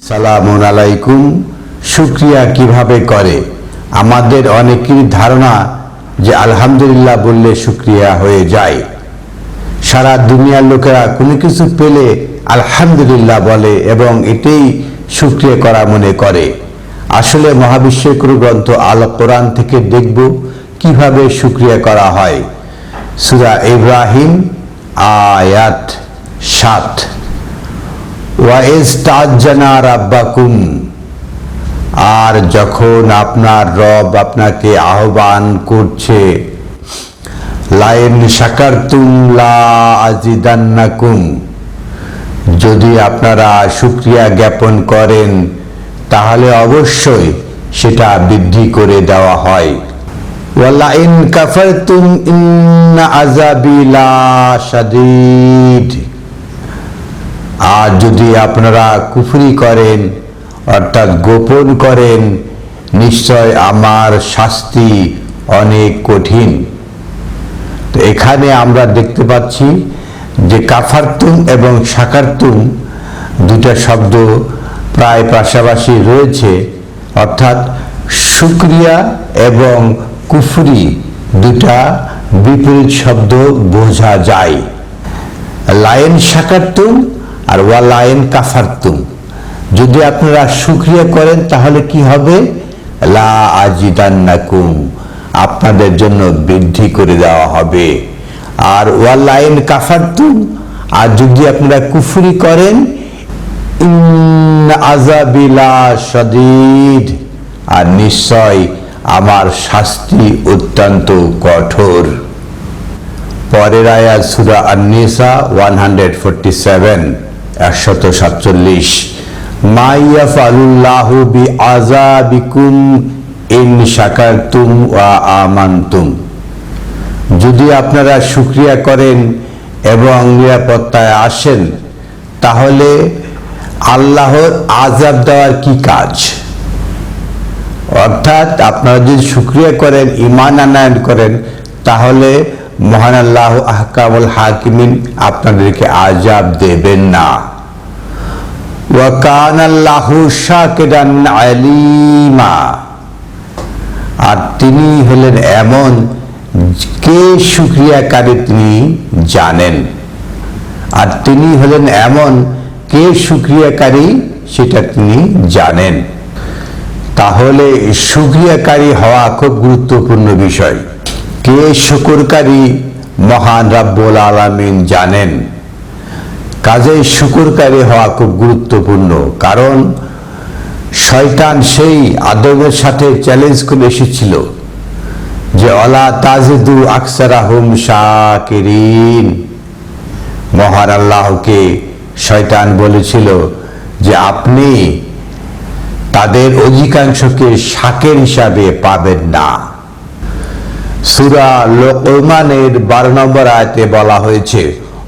সালামুন আলাইকুম। শুকরিয়া কিভাবে করে? আমাদের অনেকেরই ধারণা যে আলহামদুলিল্লাহ বললে শুকরিয়া হয়ে যায়। সারা দুনিয়ার লোকেরা কোনো কিছু পেলে আলহামদুলিল্লাহ বলে এবং এটাই শুকরিয়া করা মনে করে। আসলে মহাবিশ্বের কোনো গ্রন্থ আল কোরআন থেকে দেখব কিভাবে শুকরিয়া করা হয়। সূরা ইব্রাহিম আয়াত 7, ওয়াইস্তাজানা রাব্বাকুম, আর যখন আপনার রব আপনাকে আহ্বান করছে, লাইন শাকারতুম লা আজিদান্নাকুম, যদি আপনারা শুকরিয়া জ্ঞাপন করেন তাহলে অবশ্যই সেটা বৃদ্ধি করে দেওয়া হয়। ওয়ালাইন কাফারতুম ইন্না আযাবি লাশাদীদ, আর যদি আপনারা কুফরি করেন অর্থাৎ গোপন করেন, নিশ্চয় আমার শাস্তি অনেক কঠিন। তো এখানে আমরা দেখতে পাচ্ছি যে কাফারতুম এবং শাকারতুম দুটা শব্দ প্রায় পাশাপাশি রয়েছে, অর্থাৎ শুকরিয়া এবং কুফরি দুটা বিপরীত শব্দ বোঝা যায়। লাইন শাকারতুম আর ওয়ালাইন কাফারতুম, যদি আপনারা শুকরিয়া করেন তাহলে কি হবে? লা আজিদান্নাকুম, আপনাদের জন্য বৃদ্ধি করে দেওয়া হবে। আর ওয়ালাইন কাফারতুম, আর যদি আপনারা কুফরি করেন, ইন্না আযাবি লাশাদীদ, আর নিশ্চয় আমার শাস্তি অত্যন্ত কঠোর। পরের আয়াত সূরা আন-নিসা 147, 147, মা ইয়াফআলুল্লাহু বিআযাবিকুম ইন শাকারতুম ওয়া আমানতুম, যদি আপনারা শুকরিয়া করেন এবং নিরাপত্তায় আসেন তাহলে আল্লাহর আযাব দেওয়ার কি কাজ? অর্থাৎ আপনারা যদি শুকরিয়া করেন, ঈমান আনয়ন করেন, তাহলে মহান আল্লাহ আহকামুল হাকিমিন আপনাদেরকে আযাব দেবেন না। ওয়া কানাল্লাহু শাকিরান আলীমা, আর তিনি হলেন এমন কে শুকরিয়াকারী তিনি জানেন, আর তিনি হলেন এমন কে শুকরিয়াকারী সেটা তিনি জানেন। তাহলে শুকরিয়াকারী হওয়া খুব গুরুত্বপূর্ণ বিষয়। কে শুকরকারী? মহান রাব্বুল আলামিন জানেন। কাজেই শুকরকারী হওয়া খুব গুরুত্বপূর্ণ, কারণ শয়তান সেই আদমের সাথে চ্যালেঞ্জ করে এসেছিল যে অলা তাজিদু আকসারাহুম শাকিরিন। মহান আল্লাহকে শয়তান বলেছিল যে আপনি তাদের অধিকাংশকে শাকির হিসাবে পাবেন না। সূরা লুকমানের 12 নম্বর আয়াতে বলা হয়েছে,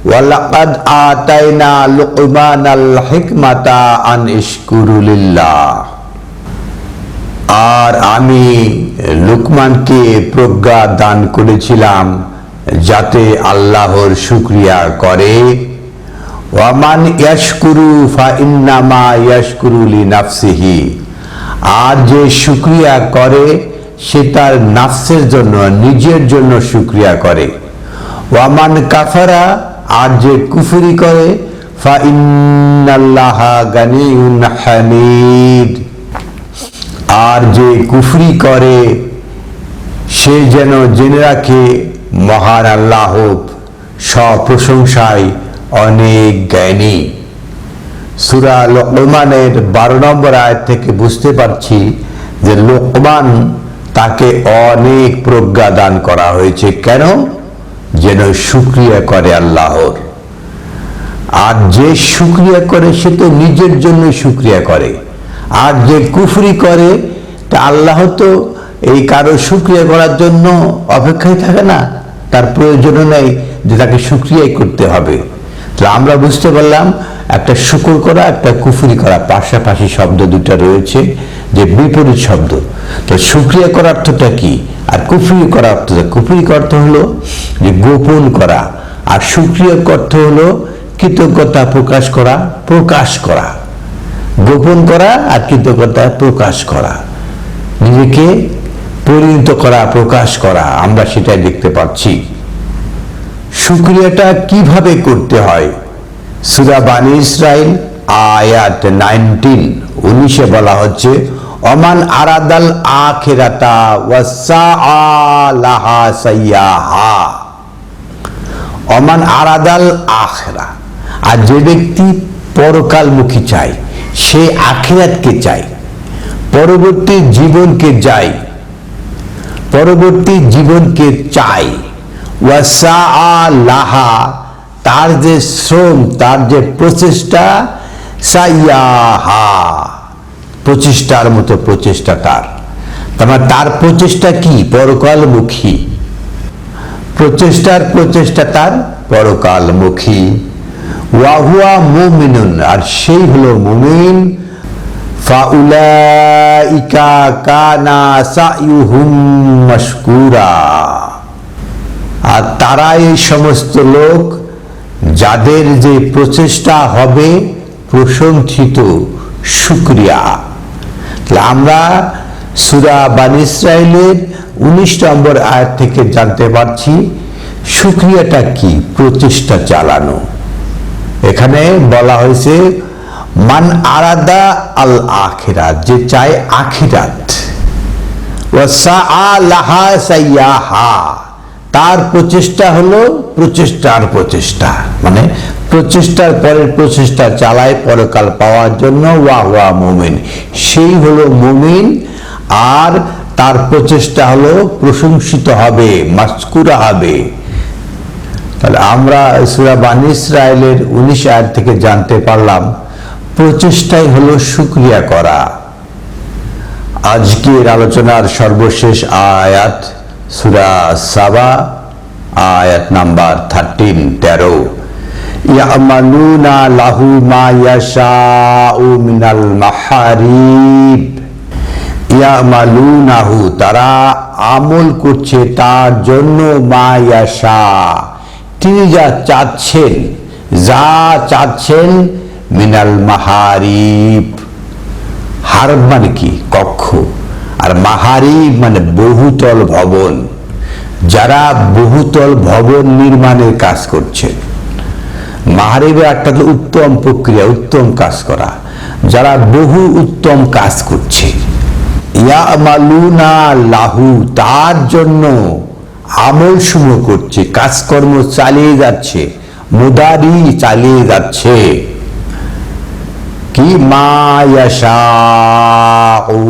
ওয়ালাকাদ আতাইনা লুকমানাল হিকমাতা আন ইশকুরু লিল্লাহ, আর আমি লুকমানকে প্রজ্ঞা দান করেছিলাম যাতে আল্লাহর শুকরিয়া করে। ওয়ামান ইয়াশকুরু ফা ইন্নামা ইয়াশকুরু লিনাফসিহি, আর যে শুকরিয়া করে সে তার নাফসের জন্য, নিজের জন্য শুকরিয়া করে। ওয়ামান কাফারা, আর যে কুফরি করে, ফা ইন্নাল্লাহা গানিয়ুন হামিদ, আর যে কুফরি করে সে যেন জেনে রাখে মহান আল্লাহ সপ্রশংসায় অনেক জ্ঞানী। সূরা লুকমানের 12 নম্বর আয়াত থেকে বুঝতে পারছি যে লোকমান তাকে অনেক প্রজ্ঞা দান করা হয়েছে। কেন? যেন শুকরিয়া করে আল্লাহর। আর যে শুকরিয়া করে সে তো নিজের জন্য শুকরিয়া করে, আর যে কুফরি করে তা আল্লাহ তো এই কারো শুকরিয়া করার জন্য অপেক্ষায় থাকে না, তার প্রয়োজনও নেই যে তাকে শুকরিয়াই করতে হবে। তো আমরা বুঝতে পারলাম একটা শুকর করা, একটা কুফরি করা পাশাপাশি শব্দ দুটা রয়েছে, যে বিপরীত শব্দ। তো শুকরিয়া করার অর্থটা কি, আর কুফরি করার অর্থটা? কুফরি অর্থ হলো যে গোপন করা, আর শুকরিয়া অর্থ হলো কৃতজ্ঞতা প্রকাশ করা, প্রকাশ করা। গোপন করা আর কৃতজ্ঞতা প্রকাশ করা, নিজেকে পরিণত করা, প্রকাশ করা, আমরা সেটাই দেখতে পাচ্ছি। শুকরিয়াটা কিভাবে করতে হয়? সূরা বানী ইসরাইল আয়াত 19 বলা হচ্ছে, ওমান আরাদাল আখিরাতা ওয়াসআ লাহা সাইয়াহা। ওমান আরাদাল আখিরা, আর যে ব্যক্তি পরকালমুখী চায়, সে আখিরাতকে চায়, পরবর্তী জীবনকে চায়, পরবর্তী জীবনকে চায়। ওয়াসআ লাহা, তার যে শ্রম, তার যে প্রচেষ্টা, সাইয়াহা, প্রচেষ্টার মতো প্রচেষ্টা তার। তার প্রচেষ্টা কি? পরকালমুখী প্রচেষ্টা তার পরকালমুখী। ওয়াহুয়া মুমিনুন, আর সেই হলো মুমিন। ফাউলাইকা কানা সাইয়ুহুম মাশকুরা, আর তারা এই সমস্ত লোক যাদের যে প্রচেষ্টা হবে প্রশংসিত, শুকরিয়া। আমরা সূরা বানী ইসরাইলের 19 নম্বর আয়াত থেকে জানতে পারছি শুকরিয়াটা কি, প্রচেষ্টা চালানো। এখানে বলা হয়েছে মান আরাদা আল আখিরাত, যে চায় আখিরাত, ওয়াসআ লাহা সাইয়াহা, তার প্রচেষ্টা হলো প্রচেষ্টার প্রচেষ্টা, মানে প্রচেষ্টার পরের প্রচেষ্টা চালায় পরকাল পাওয়ার জন্য। ওয়াহুয়া মুমিন, সেই হলো মুমিন, আর তার প্রচেষ্টা হলো প্রশংসিত হবে, মাশকুরা হবে। তাহলে আমরা সূরা বানী ইসরাইলের 19 আয়াত থেকে জানতে পারলাম প্রচেষ্টাই হলো শুকরিয়া করা। আজকের আলোচনার সর্বশেষ আয়াত সূরা সাবা আয়াত নাম্বার 13 ইয়ামালুনা লাহু মা ইয়াশাউ মিনাল মাহারিব। ইয়ামালুনাহু, তারা আমল করছে তার জন্য, মা ইয়াশা, তিনি যা চাচ্ছেন, মিনাল মাহারিব, হারব মানে কি? কক্ষ, আর মাহারিব মানে বহুতল ভবন। যারা বহুতল ভবন নির্মাণের কাজ করছেন, মাহারিবের একটা উত্তম প্রক্রিয়া, উত্তম কাজ করা, যারা বহু উত্তম কাজ করছে। ইয়ামালুনা লাহু, তার জন্য আমল সমূহ করছে, কাজকর্ম চালিয়ে যাচ্ছে, মুদারি চালিয়ে যাচ্ছে। কি? মা ইয়াশাউ,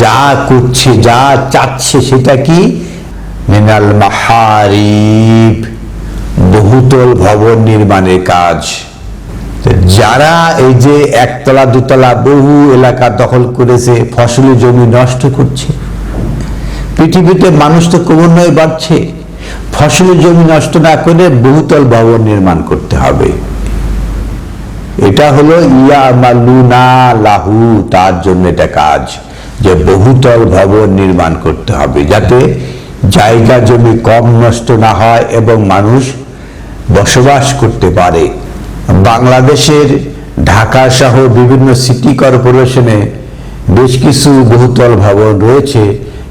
যা করছে, যা চাচ্ছে, সেটা কি? মিনাল মাহারিব, বহুতল ভবন নির্মাণের কাজ। যারা এই যে একতলা দুতলা বহু এলাকা দখল করেছে, ফসলি জমি নষ্ট করছে, পৃথিবীতে মানুষ তো ক্রমান্বয়ে বাড়ছে, ফসলি জমি নষ্ট না করে বহুতল ভবন নির্মাণ করতে হবে। এটা হলো ইয়ামালুনা লাহু, তার জন্য এটা কাজ, যে বহুতল ভবন নির্মাণ করতে হবে, যাতে জায়গা জমি কম নষ্ট না হয় এবং মানুষ বসবাস করতে পারে। বাংলাদেশের ঢাকা সহ বিভিন্ন সিটি কর্পোরেশনে বেশ কিছু বহুতল ভবন রয়েছে,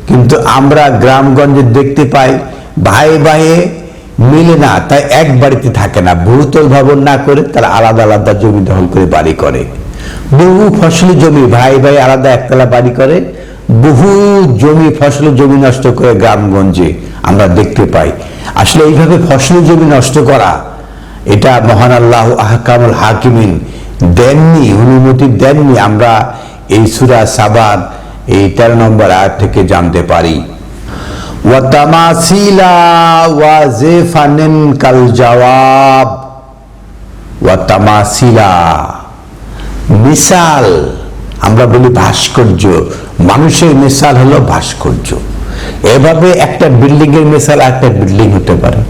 কিন্তু আমরা গ্রামগঞ্জে দেখতে পাই ভাই ভাইয়ে মিলে না, তাই এক বাড়িতে থাকে না। বহুতল ভবন না করে তারা আলাদা আলাদা জমি দখল করে বাড়ি করে, বহু ফসলি জমি ভাই ভাই আলাদা একতলা বাড়ি করে, বহু জমি ফসলি জমি নষ্ট করে গ্রামগঞ্জে আমরা দেখতে পাই। আসলে এইভাবে ফসলি জমি নষ্ট করা, এটা মহান আল্লাহ আহকামুল হাকিমিন দেননি, অনুমতি দেননি। আমরা এই সূরা সাবার এই 13 নম্বর আয়াত থেকে জানতে পারি। ওয়া তামাসিলা ওয়া জিফানিন কাল জাওয়াব। ওয়া তামাসিলা, মিসাল, আমরা বলি ভাস্কর্য, মানুষের মিসাল হলো ভাস্কর্য। এভাবে একটা বিল্ডিং এর মিসাল একটা বিল্ডিং হতে পারে,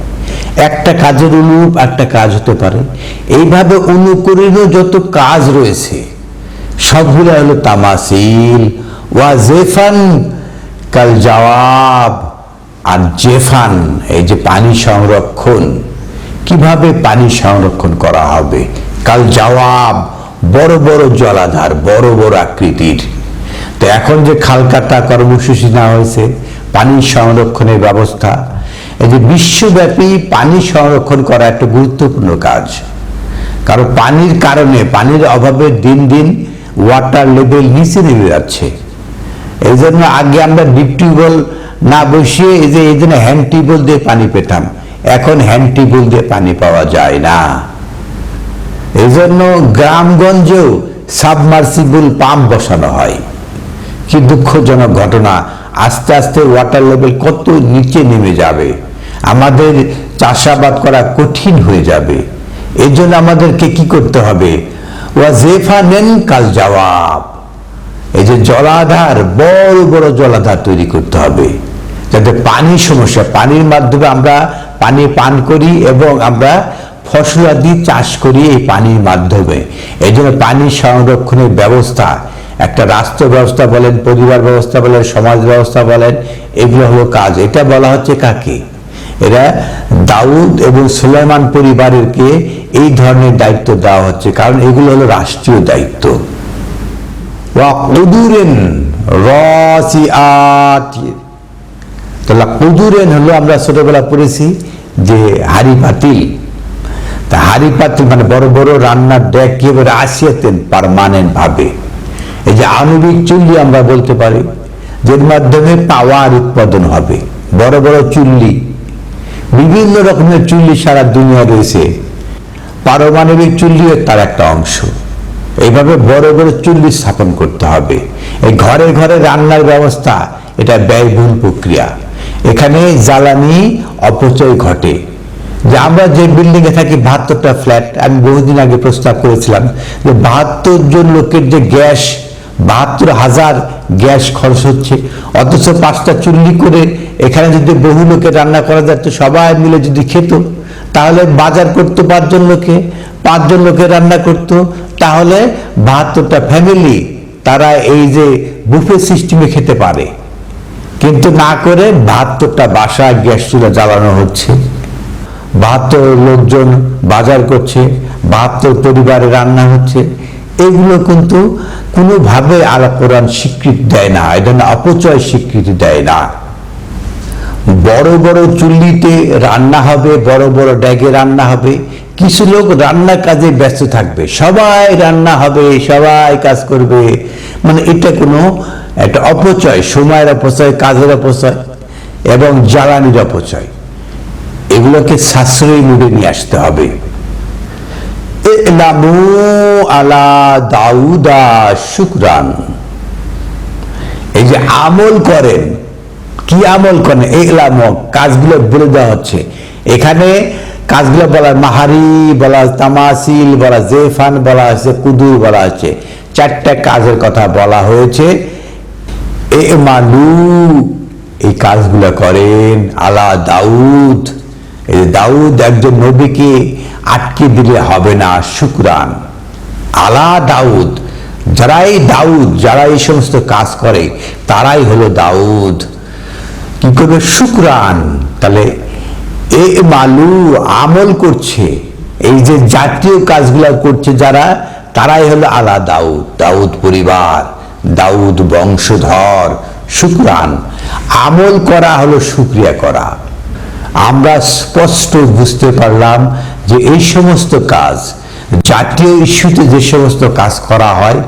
একটা কাজের অনুরূপ একটা কাজ হতে পারে। এইভাবে অনুকরণীয় যত কাজ রয়েছে সবগুলো হলো তামাসিল। ওয়া জেফান কাল জাওয়াব, আর জেফান এই যে পানি সংরক্ষণ, কিভাবে পানি সংরক্ষণ করা হবে, কাল জাওয়াব বড় বড় জলাধার, বড় বড় আকৃতির। তো এখন যে খালকাটা কর্মসূচি নেওয়া হয়েছে, পানি সংরক্ষণের ব্যবস্থা, এই যে বিশ্বব্যাপী পানি সংরক্ষণ করা একটা গুরুত্বপূর্ণ কাজ। কারণ পানির কারণে, পানির অভাবে দিন দিন ওয়াটার লেভেল নিচে নেমে যাচ্ছে। এই জন্য আগে আমরা ডিপ টিউবওয়েল না বসিয়ে এই জন্য হ্যান্ড টিউবওয়েল দিয়ে পানি পেতাম, এখন হ্যান্ড টিউবওয়েল দিয়ে পানি পাওয়া যায় না। এই জন্য গ্রামগঞ্জেও সাবমার্সিবল পাম্প বসানো হয়। কি দুঃখজনক ঘটনা, আস্তে আস্তে ওয়াটার লেভেল কত নিচে নেমে যাবে, আমাদের চাষাবাদ করা কঠিন হয়ে যাবে। এই জন্য আমাদেরকে কি করতে হবে, ওয়াজেফা নেন কাল জবাব, এই যে জলাধার, বড় বড় জলাধার তৈরি করতে হবে, যাতে পানির সমস্যা, পানির মাধ্যমে আমরা পানি পান করি এবং আমরা ফসলাদি চাষ করি এই পানির মাধ্যমে। এই জন্য পানি সংরক্ষণের ব্যবস্থা, একটা রাষ্ট্র ব্যবস্থা বলেন, পরিবার ব্যবস্থা বলেন, সমাজ ব্যবস্থা বলেন, এগুলো হলো কাজ। এটা বলা হচ্ছে কাকে, এরা দাউদ এবং সুলাইমান পরিবারকে এই ধরনের দায়িত্ব দেওয়া হচ্ছে, কারণ এগুলো হলো রাষ্ট্রীয় দায়িত্ব। ওয়াকুদুরেন রাসিআত, তাহলে কুদুরেন হলো, আমরা ছোটবেলা পড়েছি যে হাড়ি পাতিল, তা হাড়ি পাতিল মানে বড় বড় রান্নার ডেক, কিভাবে আসিয়াতেন পার্মানেন্ট ভাবে। এই যে আণবিক চুল্লি আমরা বলতে পারি, যার মাধ্যমে পাওয়ার উৎপাদন হবে, বড় বড় চুল্লি, বিভিন্ন রকমের চুল্লি সারা দুনিয়া রয়েছে, পারমাণবিক চুল্লিও তার একটা অংশ। এইভাবে বড় বড় চুল্লি স্থাপন করতে হবে। এই ঘরে ঘরে রান্নার ব্যবস্থা, এটা ব্যয়বহুল প্রক্রিয়া, এখানে জ্বালানি অপচয় ঘটে। যে আমরা যে বিল্ডিং এ থাকি 72টা ফ্ল্যাট, আমি বহুদিন আগে প্রস্তাব করেছিলাম যে 72 জন লোকের যে গ্যাস, 72,000 গ্যাস খরচ হচ্ছে, অথচ 5টা চুল্লি করে এখানে যদি বহু লোকের রান্না করা যেত, সবাই মিলে যদি খেত, তাহলে বাজার করতো 5 জন লোকে, 5 জন লোকে রান্না করত, তাহলে 72টা ফ্যামিলি তারা এই যে বুফে সিস্টেমে খেতে পারে। কিন্তু না করে 72টা বাসায় গ্যাস চুলা জ্বালানো হচ্ছে, 72 লোকজন বাজার করছে, 72 পরিবারে রান্না হচ্ছে। এগুলো কিন্তু কোনোভাবে আল কোরআন স্বীকৃতি দেয় না, এটা অপচয় স্বীকৃতি দেয় না। বড় বড় চুল্লিতে রান্না হবে, বড় বড় ড্যাগে রান্না হবে, কিছু লোক রান্নার কাজে ব্যস্ত থাকবে, সবাই রান্না হবে, সবাই কাজ করবে, মানে এটা কোনো একটা অপচয়, সময়ের অপচয়, কাজের অপচয় এবং জ্বালানির অপচয়। এগুলোকে সাশ্রয়ী মুডে নিয়ে আসতে হবে। ইলামু আলা দাউদা শুকরান, এই যে আমল করেন, কি আমল করেন, ইলাম, কাজগুলো বলে দেওয়া হচ্ছে। এখানে কাজগুলো বলা, মাহারি বলা, তামাসিল বলা, জেফান বলা হয়েছে, কুদুর বলা হচ্ছে, 4টা কাজের কথা বলা হয়েছে। ইমালু, এই কাজগুলো করেন আলা দাউদ, এই দাউদ একজন নবীকে আটকে দিলে হবে না, শুকরান আলা দাউদ, যারা এই সমস্ত কাজ করে তারাই হলো দাউদ। কি করবে, শুকরান, তাহলে এ মালু আমল করছে, এই যে জাতীয় কাজগুলো করছে যারা, তারাই হলো আলা দাউদ, দাউদ পরিবার, দাউদ বংশধর। শুকরান, আমল করা হলো শুকরিয়া করা। আমরা স্পষ্ট বুঝতে পারলাম যে এই সমস্ত কাজ, জাতীয় ইস্যুতে যে সমস্ত কাজ করা হয়,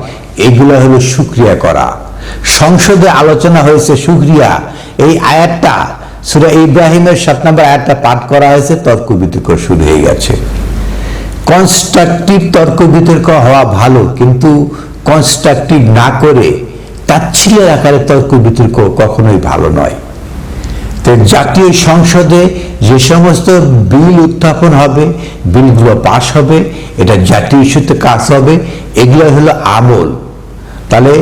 এগুলো হলো শুকরিয়া করা। সংসদে আলোচনা হয়েছে শুকরিয়া, এই আয়াতটা সূরা ইব্রাহিমের 7 নম্বর আয়াতটা পাঠ করা হয়েছে, তর্ক বিতর্ক শুরু হয়ে গেছে। কনস্ট্রাকটিভ তর্ক বিতর্ক হওয়া ভালো, কিন্তু কনস্ট্রাকটিভ না করে তাচ্ছিল্যের আকারে তর্ক বিতর্ক কখনোই ভালো নয়। তো জাতীয় সংসদে যে সমস্ত বিল উত্থাপন হবে, বিলগুলো পাশ হবে, এটা জাতীয় ইস্যুতে কাজ হবে, এগুলো হলো আমল। তাহলে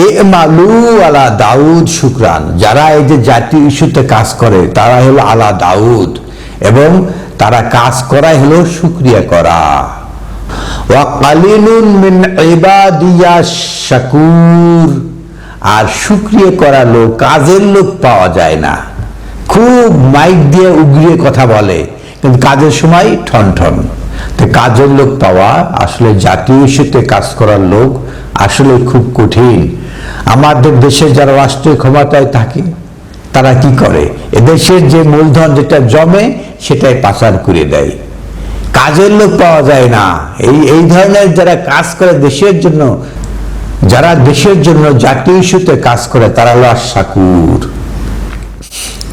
এ মালু আলা দাউদ শুকরান, যারা এই যে জাতীয় ইস্যুতে কাজ করে তারা হলো আলা দাউদ, এবং তারা কাজ করাই হলো শুকরিয়া করা। ওয়া কালিলুন মিন ইবাদিয়াশ শাকুর, আর শুকরিয়া করা লোক, কাজের লোক পাওয়া যায় না। খুব মাইক দিয়ে উগরিয়ে কথা বলে, কিন্তু কাজের সময় ঠন ঠন। তো কাজের লোক পাওয়া, আসলে জাতীয় ইস্যুতে কাজ করার লোক আসলে খুব কঠিন। আমাদের দেশে যারা রাষ্ট্রীয় ক্ষমতায় থাকে তারা কি করে, এদেশের যে মূলধন যেটা জমে সেটাই পাচার করে দেয়, কাজের লোক পাওয়া যায় না। এই ধরনের যারা কাজ করে দেশের জন্য, যারা দেশের জন্য জাতীয় ইস্যুতে কাজ করে, তারা হলো আশাকুর।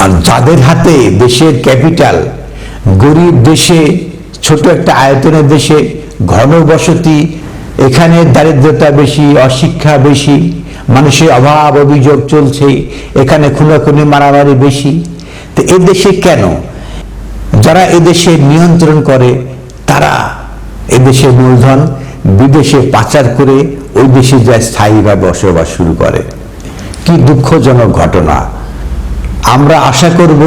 আর যাদের হাতে দেশের ক্যাপিটাল, গরিব দেশে, ছোট একটা আয়তনের দেশে, ঘনবসতি, এখানে দারিদ্রতা বেশি, অশিক্ষা বেশি, মানুষের অভাব অভিযোগ চলছে, এখানে খুনাখুনি মারামারি বেশি। তো এ দেশে কেন, যারা এদেশে নিয়ন্ত্রণ করে তারা এদেশের মূলধন বিদেশে পাচার করে ওই দেশে যায় স্থায়ীভাবে বসবাস শুরু করে। কি দুঃখজনক ঘটনা। আমরা আশা করব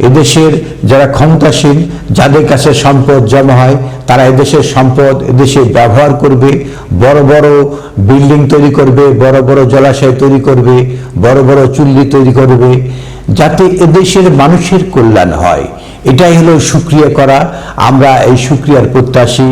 এদেশের যারা ক্ষমতাসীন, যাদের কাছে সম্পদ জমা হয়, তারা এদেশের সম্পদ এদেশে ব্যবহার করবে, বড় বড় বিল্ডিং তৈরি করবে, বড় বড় জলাশয় তৈরি করবে, বড় বড় চুল্লি তৈরি করবে, যাতে এদেশের মানুষের কল্যাণ হয়। এটাই হলো শুকরিয়া করা। আমরা এই শুকরিয়ার প্রত্যাশী।